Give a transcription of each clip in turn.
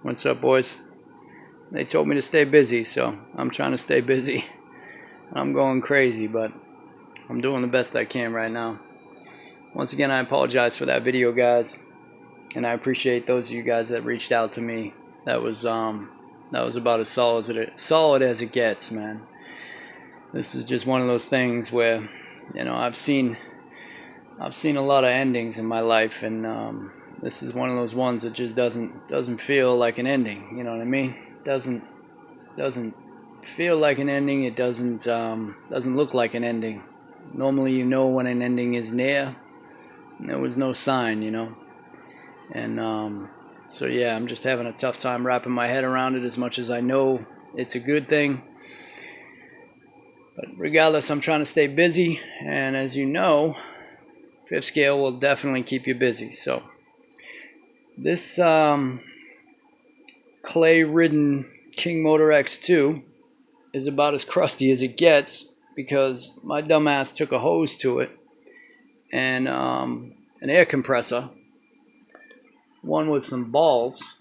What's up, boys? They told me to stay busy, so I'm trying to stay busy. I'm going crazy, but I'm doing the best I can right now. Once again, I apologize for that video, guys, and I appreciate those of you guys that reached out to me. That was about as solid as it gets, man. This is just one of those things where, you know, I've seen a lot of endings in my life, and this is one of those ones that just doesn't feel like an ending. You know what I mean? Doesn't feel like an ending. It doesn't look like an ending. Normally, you know when an ending is near. And there was no sign, you know. And so yeah, I'm just having a tough time wrapping my head around it. As much as I know it's a good thing, but regardless, I'm trying to stay busy. And as you know, fifth scale will definitely keep you busy. So this clay-ridden Kingmotor X2 is about as crusty as it gets, because my dumbass took a hose to it and an air compressor, one with some balls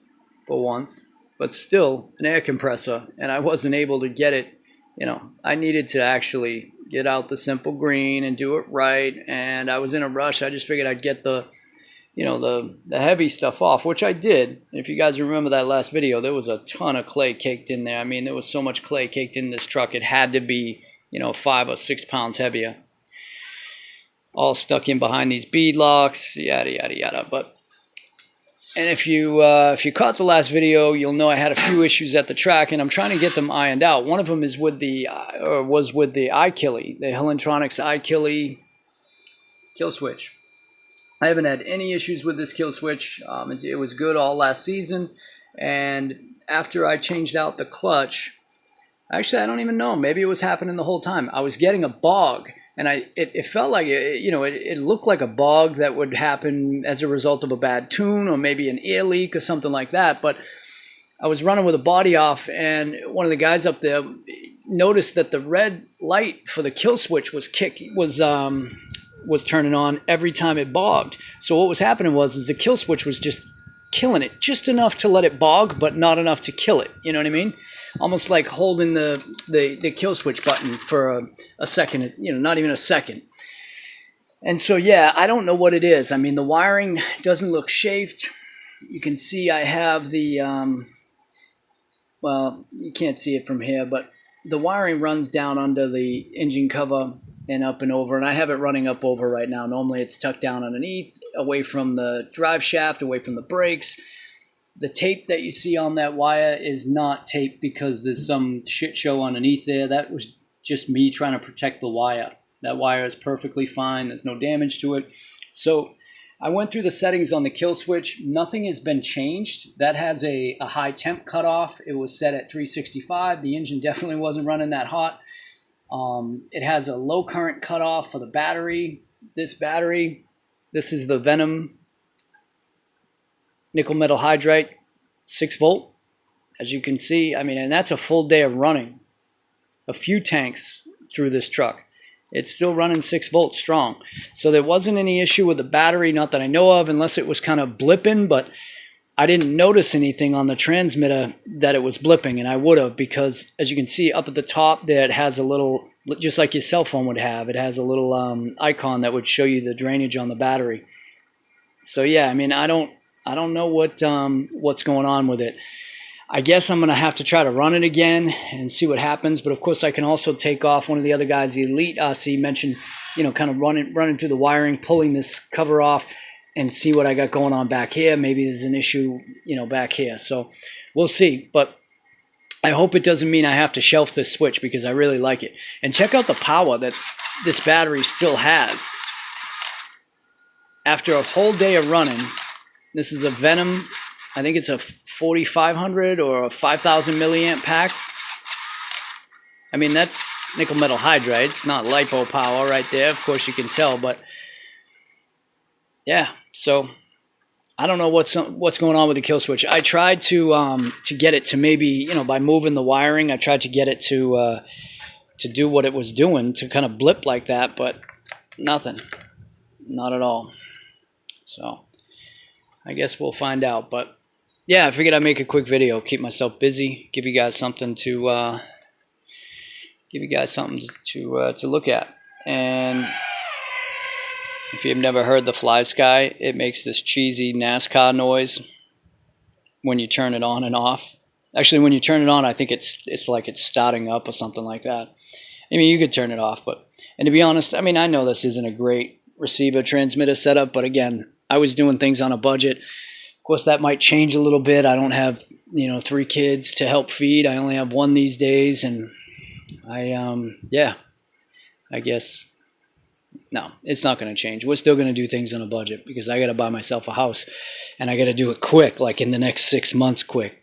for once, but still an air compressor, and I wasn't able to get it. You know, I needed to actually get out the simple green and do it right, and I was in a rush. I just figured I'd get the heavy stuff off, which I did. And if you guys remember that last video, there was a ton of clay caked in there. I mean, there was so much clay caked in this truck, it had to be, 5 or 6 pounds heavier. All stuck in behind these bead locks, yada yada yada. And if you caught the last video, you'll know I had a few issues at the track, and I'm trying to get them ironed out. One of them is with the iKilly, the Hillentronix iKilly kill switch. I haven't had any issues with this kill switch. It was good all last season, and after I changed out the clutch, actually I don't even know, maybe it was happening the whole time. I was getting a bog, and it felt like it looked like a bog that would happen as a result of a bad tune or maybe an air leak or something like that. But I was running with the body off, and one of the guys up there noticed that the red light for the kill switch was turning on every time it bogged. So what was happening was the kill switch was just killing it, just enough to let it bog, but not enough to kill it. You know what I mean? Almost like holding the kill switch button for a second, not even a second. And so yeah, I don't know what it is. I mean, the wiring doesn't look chafed. You can see I have the well, you can't see it from here, but the wiring runs down under the engine cover and up and over, and I have it running up over right now. Normally it's tucked down underneath, away from the drive shaft, away from the brakes. The tape that you see on that wire is not tape because there's some shit show underneath there. That was just me trying to protect the wire. That wire is perfectly fine. There's no damage to it. So I went through the settings on the kill switch. Nothing has been changed. That has a high temp cutoff. It was set at 365. The engine definitely wasn't running that hot. It has a low current cutoff for the battery. This is the Venom nickel metal hydride 6 volt, as you can see. I mean, and that's a full day of running, a few tanks through this truck. It's still running 6 volts strong. So there wasn't any issue with the battery, not that I know of, unless it was kind of blipping, but I didn't notice anything on the transmitter that it was blipping, and I would have, because as you can see up at the top there, it has a little, just like your cell phone would have, it has a little icon that would show you the drainage on the battery. So yeah, I mean, I don't know what's going on with it. I guess I'm going to have to try to run it again and see what happens. But of course, I can also take off one of the other guys, the Elite RC, mentioned, kind of running through the wiring, pulling this cover off, and see what I got going on back here. Maybe there's an issue, back here. So we'll see. But I hope it doesn't mean I have to shelf this switch, because I really like it. And check out the power that this battery still has. After a whole day of running, this is a Venom, I think it's a 4500 or a 5000 milliamp pack. I mean, that's nickel metal hydride. It's not lipo power right there. Of course you can tell, but yeah, so I don't know what's going on with the kill switch. I tried to get it to maybe, by moving the wiring, I tried to get it to do what it was doing, to kind of blip like that, but nothing. Not at all. So I guess we'll find out. But yeah, I figured I'd make a quick video, keep myself busy, give you guys something to look at. And if you've never heard the Fly Sky, it makes this cheesy NASCAR noise when you turn it on and off. Actually, when you turn it on, I think it's like it's starting up or something like that. I mean, you could turn it off, and to be honest, I mean, I know this isn't a great receiver transmitter setup, but again, I was doing things on a budget. Of course, that might change a little bit. I don't have, 3 kids to help feed. I only have 1 these days, and I guess, no, it's not going to change. We're still going to do things on a budget because I got to buy myself a house, and I got to do it quick, like in the next 6 months quick.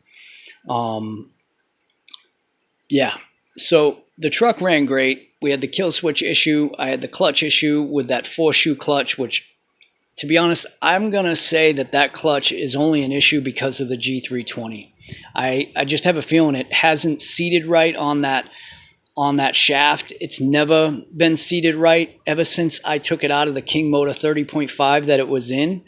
So the truck ran great. We had the kill switch issue. I had the clutch issue with that 4-shoe clutch, which, to be honest, I'm going to say that clutch is only an issue because of the G320. I just have a feeling it hasn't seated right on that shaft. It's never been seated right ever since I took it out of the Kingmotor 30.5 that it was in,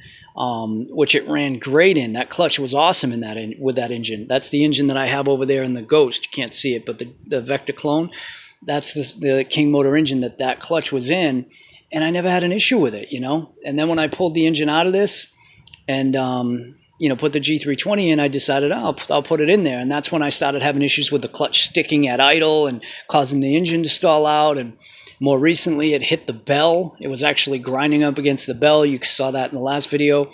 which it ran great in. That clutch was awesome with that engine. That's the engine that I have over there in the Ghost. You can't see it, but the Vector clone, that's the Kingmotor engine that clutch was in, and I never had an issue with it, And then when I pulled the engine out of this and put the G320 in, I decided I'll put it in there, and that's when I started having issues with the clutch sticking at idle and causing the engine to stall out. And more recently, it hit the bell. It was actually grinding up against the bell. You saw that in the last video.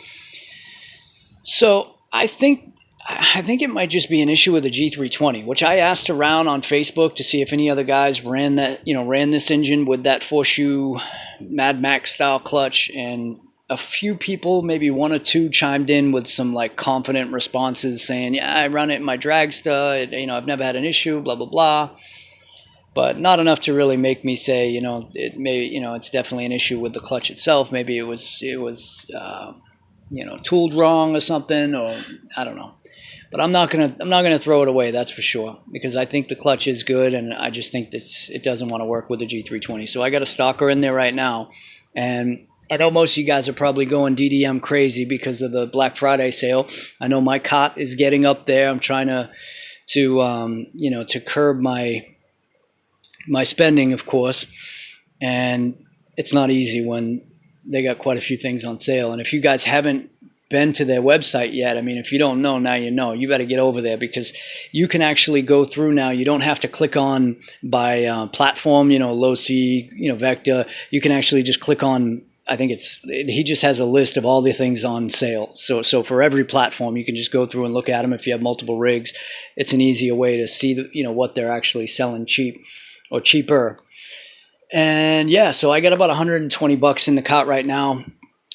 So I think it might just be an issue with the G320, which I asked around on Facebook to see if any other guys ran this engine with that 4-shoe Mad Max style clutch, and a few people, maybe 1 or 2, chimed in with some like confident responses saying, yeah, I run it in my dragster, I've never had an issue, blah, blah, blah. But not enough to really make me say, it's definitely an issue with the clutch itself. Maybe it was tooled wrong or something, or I don't know. But I'm not gonna throw it away, that's for sure, because I think the clutch is good, and I just think that it doesn't want to work with the G320. So I got a stalker in there right now, and I know most of you guys are probably going DDM crazy because of the Black Friday sale. I know my cot is getting up there. I'm trying to curb my spending, of course, and it's not easy when they got quite a few things on sale. And if you guys haven't been to their website yet, I mean, if you don't know, now you know. You better get over there, because you can actually go through now. You don't have to click on by platform, low C, Vector. You can actually just click on, I think he just has a list of all the things on sale. So for every platform, you can just go through and look at them. If you have multiple rigs, it's an easier way to see what they're actually selling cheap or cheaper. And yeah, so I got about $120 in the cot right now.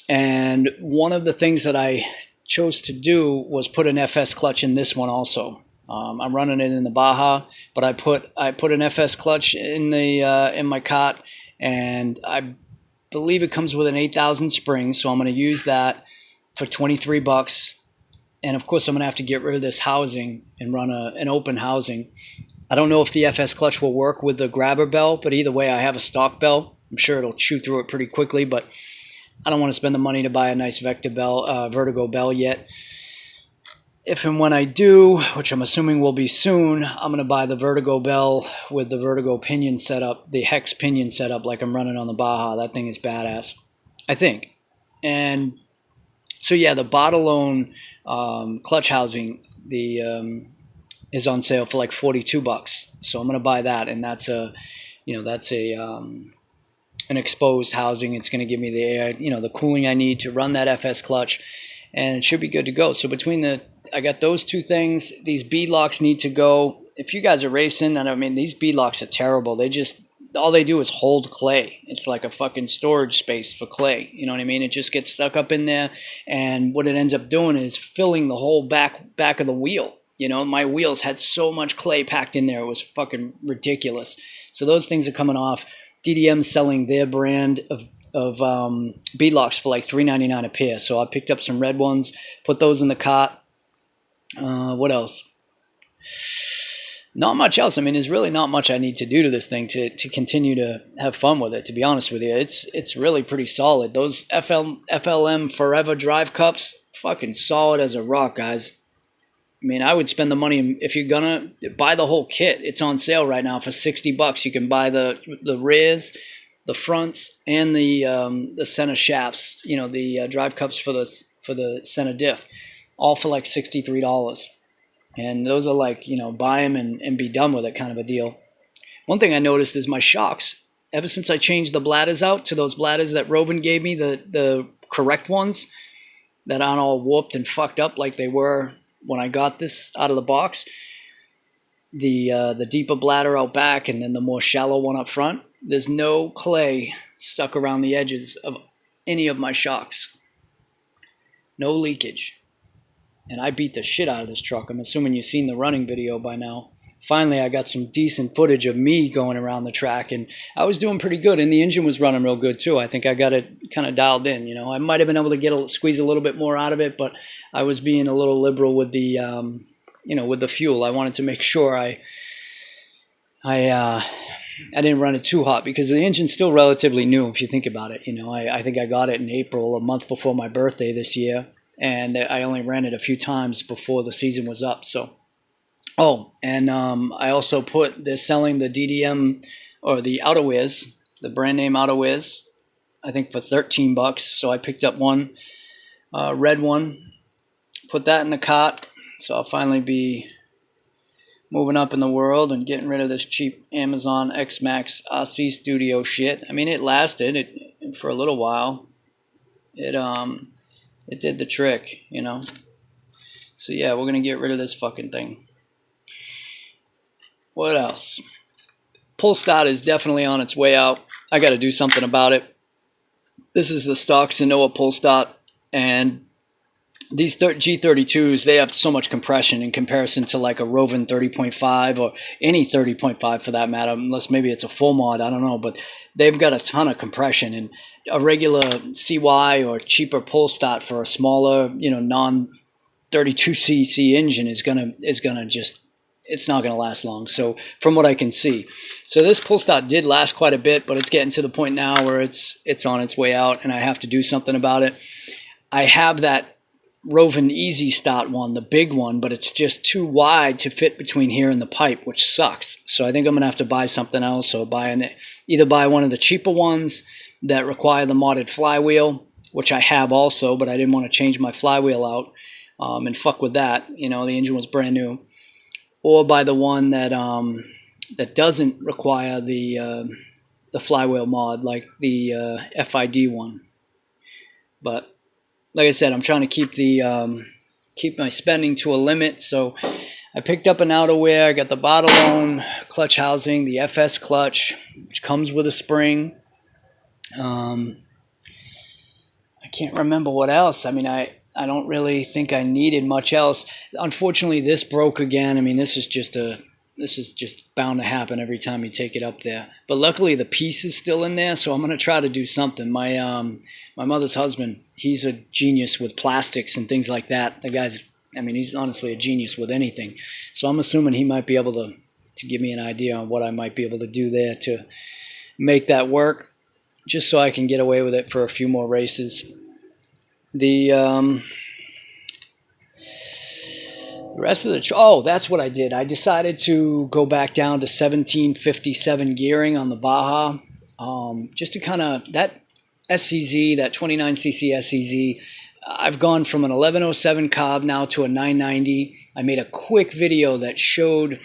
And one of the things that I chose to do was put an FS clutch in this one also. I'm running it in the Baja, but I put an FS clutch in my cot, and I believe it comes with an 8,000 spring, so I'm going to use that for $23. And of course, I'm going to have to get rid of this housing and run an open housing. I don't know if the FS clutch will work with the grabber bell, but either way, I have a stock bell. I'm sure it'll chew through it pretty quickly, but I don't want to spend the money to buy a nice Vertigo bell yet. If and when I do, which I'm assuming will be soon, I'm going to buy the Vertigo bell with the Vertigo pinion setup, the hex pinion setup like I'm running on the Baja. That thing is badass, I think. And so yeah, the Bottolone clutch housing is on sale for like $42. So I'm going to buy that, and that's an exposed housing. It's going to give me the air, the cooling I need to run that FS clutch, and it should be good to go. So I got those 2 things. These bead locks need to go. If you guys are racing, and I mean, these bead locks are terrible. All they do is hold clay. It's like a fucking storage space for clay. You know what I mean? It just gets stuck up in there, and what it ends up doing is filling the whole back of the wheel. My wheels had so much clay packed in there. It was fucking ridiculous. So those things are coming off. DDM selling their brand of bead locks for like $3.99 a pair. So I picked up some red ones, put those in the cot. What else? Not much else. I mean, there's really not much I need to do to this thing to continue to have fun with it, to be honest with you. It's really pretty solid. Those FLM Forever drive cups, fucking solid as a rock, guys. I mean, I would spend the money if you're gonna buy the whole kit. It's on sale right now for $60. You can buy the rears, the fronts, and the center shafts. You know, the drive cups for the center diff, all for like $63. And those are like, you know, buy them and be done with it kind of a deal. One thing I noticed is my shocks. Ever since I changed the bladders out to those bladders that Robin gave me, the correct ones that aren't all warped and fucked up like they were when I got this out of the box, the deeper bladder out back and then the more shallow one up front, there's no clay stuck around the edges of any of my shocks. No leakage. And I beat the shit out of this truck. I'm assuming you've seen the running video by now. Finally, I got some decent footage of me going around the track, and I was doing pretty good, and the engine was running real good too. I think I got it kind of dialed in. You know, I might have been able to squeeze a little bit more out of it, but I was being a little liberal with the, you know, with the fuel. I wanted to make sure I didn't run it too hot because the engine's still relatively new if you think about it. You know, I think I got it in April, a month before my birthday this year, and I only ran it a few times before the season was up, so. Oh, and I also they're selling the DDM or the outerwears, the brand name outerwears, I think for $13. So I picked up one, red one, put that in the cart. So I'll finally be moving up in the world and getting rid of this cheap Amazon X-Max RC Studio shit. I mean, it lasted for a little while. It did the trick, you know. So yeah, we're gonna get rid of this fucking thing. What else? Pull start is definitely on its way out. I got to do something about it. This is the stock Sanoa pull start, and these G32s, they have so much compression in comparison to like a Rovin 30.5 or any 30.5 for that matter, unless maybe it's a full mod, I don't know, but they've got a ton of compression, and a regular CY or cheaper pull start for a smaller, you know, non 32cc engine is gonna just, it's not going to last long. So from what I can see, so this pull start did last quite a bit, but it's getting to the point now where it's on its way out, and I have to do something about it. I have that Rovin Easy Start one, the big one, but it's just too wide to fit between here and the pipe, which sucks. So I think I'm going to have to buy something else, or either buy one of the cheaper ones that require the modded flywheel, which I have also, but I didn't want to change my flywheel out and fuck with that. You know, the engine was brand new. Or by the one that that doesn't require the flywheel mod, like the FID one. But like I said, I'm trying to keep my spending to a limit. So I picked up an outerwear. I got the Bartolone clutch housing, the FS clutch, which comes with a spring. I can't remember what else. I mean, I don't really think I needed much else. Unfortunately, this broke again. I mean, this is just bound to happen every time you take it up there. But luckily, the piece is still in there, so I'm going to try to do something. My mother's husband, he's a genius with plastics and things like that. The guy's, I mean, he's honestly a genius with anything. So I'm assuming he might be able to give me an idea on what I might be able to do there to make that work, just so I can get away with it for a few more races. The rest of the that's what I did. I decided to go back down to 1757 gearing on the Baja, just to kind of that SCZ, that 29cc SCZ. I've gone from an 1107 Cobb now to a 990. I made a quick video that showed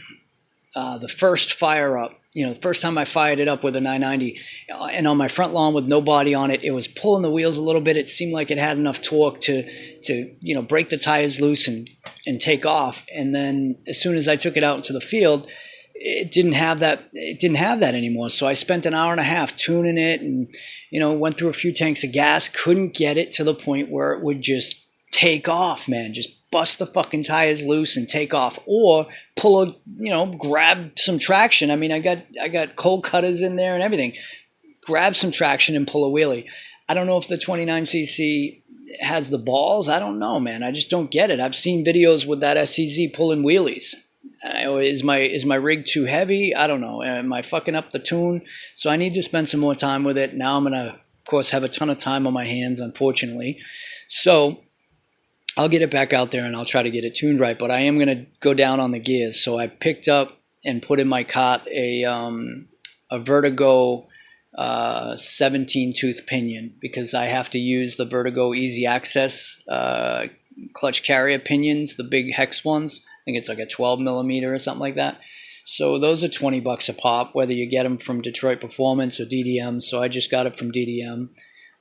the first fire up. You know, the first time I fired it up with a 990, and on my front lawn with no body on it, it was pulling the wheels a little bit. It seemed like it had enough torque to you know, break the tires loose and take off. And then as soon as I took it out into the field, it didn't have that. It didn't have that anymore. So I spent an hour and a half tuning it, and you know, went through a few tanks of gas. Couldn't get it to the point where it would just take off, man. Just bust the fucking tires loose and take off, or grab some traction. I mean, I got cold cutters in there and everything. Grab some traction and pull a wheelie. I don't know if the 29cc has the balls. I don't know, man. I just don't get it. I've seen videos with that SCZ pulling wheelies. Is my rig too heavy? I don't know. Am I fucking up the tune? So I need to spend some more time with it. Now I'm gonna, of course, have a ton of time on my hands, unfortunately. So I'll get it back out there and I'll try to get it tuned right. But I am going to go down on the gears. So I picked up and put in my cart a Vertigo 17 tooth pinion, because I have to use the Vertigo Easy Access clutch carrier pinions, the big hex ones. I think it's like a 12 millimeter or something like that. So those are $20 a pop, whether you get them from Detroit Performance or DDM. So I just got it from DDM.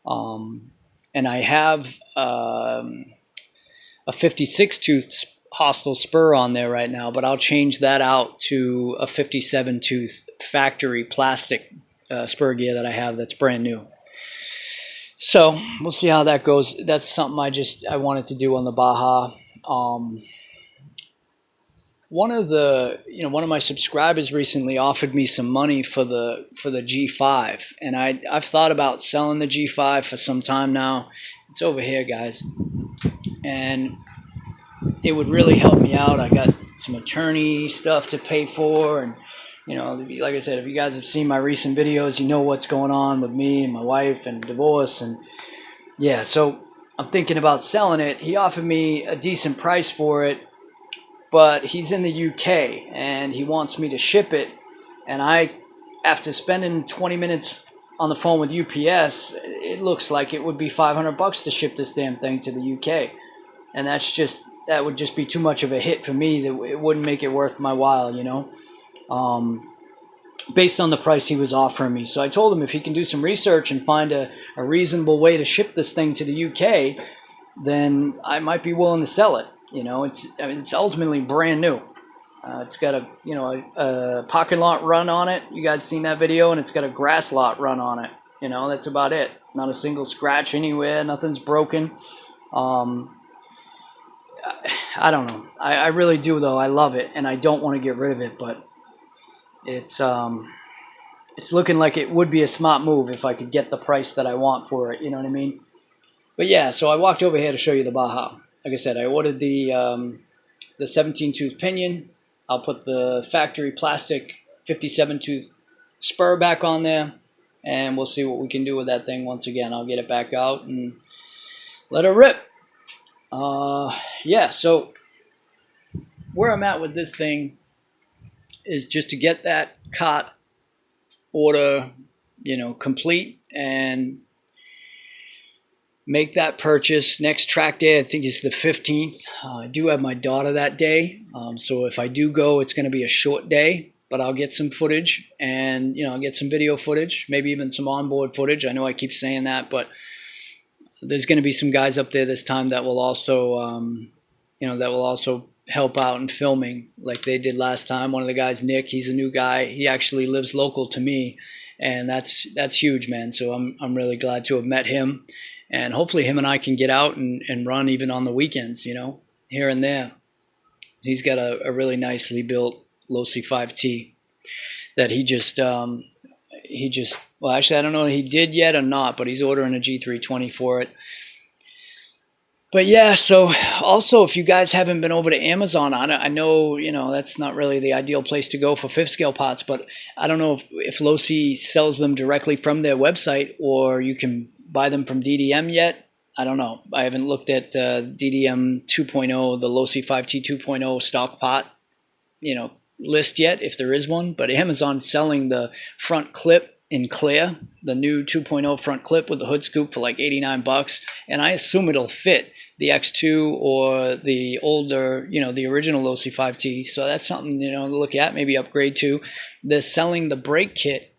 And I have a 56 tooth hostile spur on there right now, but I'll change that out to a 57 tooth factory plastic spur gear that I have that's brand new. So we'll see how that goes. That's something I wanted to do on the Baja. One of my subscribers recently offered me some money for the G5, and I've thought about selling the G5 for some time now. It's over here, guys, and it would really help me out. I got some attorney stuff to pay for, and like I said, if you guys have seen my recent videos, you know what's going on with me and my wife and divorce, and yeah, so I'm thinking about selling it. He offered me a decent price for it, but he's in the UK and he wants me to ship it, and after spending 20 minutes on the phone with UPS, it looks like it would be $500 to ship this damn thing to the UK, and that would just be too much of a hit for me. That it wouldn't make it worth my while, based on the price he was offering me. So I told him if he can do some research and find a reasonable way to ship this thing to the UK, then I might be willing to sell it. It's ultimately brand new. It's got a parking lot run on it. You guys seen that video? And it's got a grass lot run on it. That's about it. Not a single scratch anywhere. Nothing's broken. I don't know. I really do, though. I love it, and I don't want to get rid of it, but it's looking like it would be a smart move if I could get the price that I want for it. You know what I mean? But yeah, so I walked over here to show you the Baja. Like I said, I ordered the 17 tooth pinion. I'll put the factory plastic 57 tooth spur back on there, and we'll see what we can do with that thing. Once again, I'll get it back out and let it rip. Yeah, so where I'm at with this thing is just to get that cart order, complete, and make that purchase. Next track day, I think it's the 15th. I do have my daughter that day, so if I do go, it's going to be a short day, but I'll get some footage, and I'll get some video footage, maybe even some onboard footage. I know I keep saying that, but there's going to be some guys up there this time that will also help out in filming like they did last time. One of the guys, Nick, he's a new guy. He actually lives local to me, and that's huge, man. So I'm really glad to have met him, and hopefully him and I can get out and run even on the weekends, here and there. He's got a really nicely built Losi 5T that he just well, actually, I don't know if he did yet or not, but he's ordering a G320 for it. But yeah, so also, if you guys haven't been over to Amazon, I know, that's not really the ideal place to go for fifth scale pots, but I don't know if Losi sells them directly from their website, or you can buy them from DDM yet. I don't know. I haven't looked at DDM 2.0, the Losi 5T 2.0 stock pot, list yet, if there is one. But Amazon's selling the front clip in clear, the new 2.0 front clip with the hood scoop for like $89, and I assume it'll fit the X2 or the older, the original Losi 5T. So that's something, to look at, maybe upgrade to. They're selling the brake kit,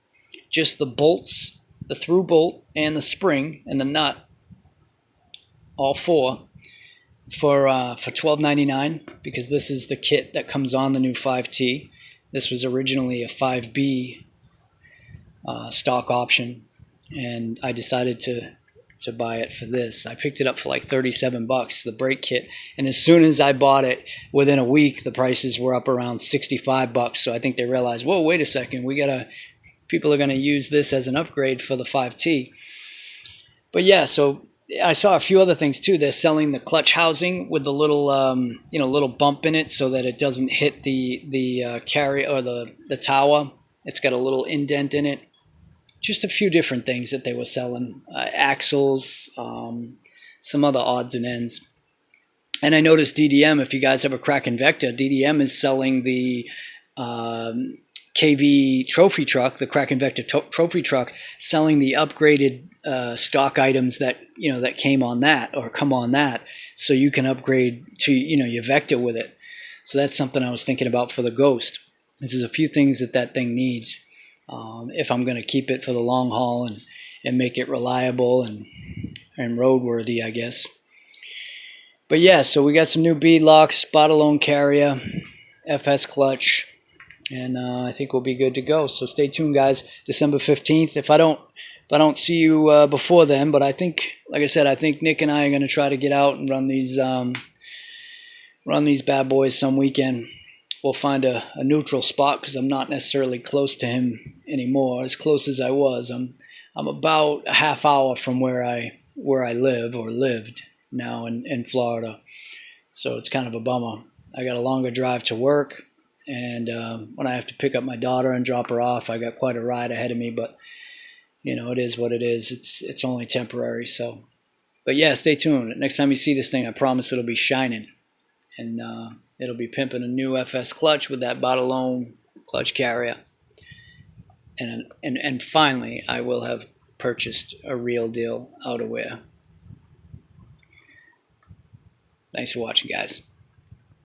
just the bolts, the through bolt and the spring and the nut, all four, for $12.99, because this is the kit that comes on the new 5T. This was originally a 5B stock option, and I decided to buy it for this. I picked it up for like $37, the brake kit, and as soon as I bought it, within a week the prices were up around $65. So I think they realized, whoa, wait a second, people are gonna use this as an upgrade for the 5T. But yeah, so I saw a few other things too. They're selling the clutch housing with the little little bump in it so that it doesn't hit the carry or the tower. It's got a little indent in it. Just a few different things that they were selling. Axles, some other odds and ends. And I noticed DDM, if you guys have a Kraken Vector, DDM is selling the KV trophy truck, the Kraken Vector trophy truck, selling the upgraded stock items that that came on that or come on that, so you can upgrade to your Vector with it. So that's something I was thinking about for the Ghost. There's a few things that thing needs if I'm going to keep it for the long haul and make it reliable and roadworthy, I guess. But yeah, so we got some new bead locks, spot-alone carrier, FS clutch, and I think we'll be good to go. So stay tuned, guys. December 15th. If I don't see you before then, but I think, like I said, I think Nick and I are going to try to get out and run these bad boys some weekend. We'll find a neutral spot because I'm not necessarily close to him anymore. As close as I was, I'm about a half hour from where I live or lived now in Florida. So it's kind of a bummer. I got a longer drive to work, and when I have to pick up my daughter and drop her off, I got quite a ride ahead of me. But it is what it is. It's only temporary. So, but yeah, stay tuned. Next time you see this thing, I promise it'll be shining, and it'll be pimping a new FS clutch with that bot-alone clutch carrier. And finally, I will have purchased a real deal outerwear. Thanks for watching, guys.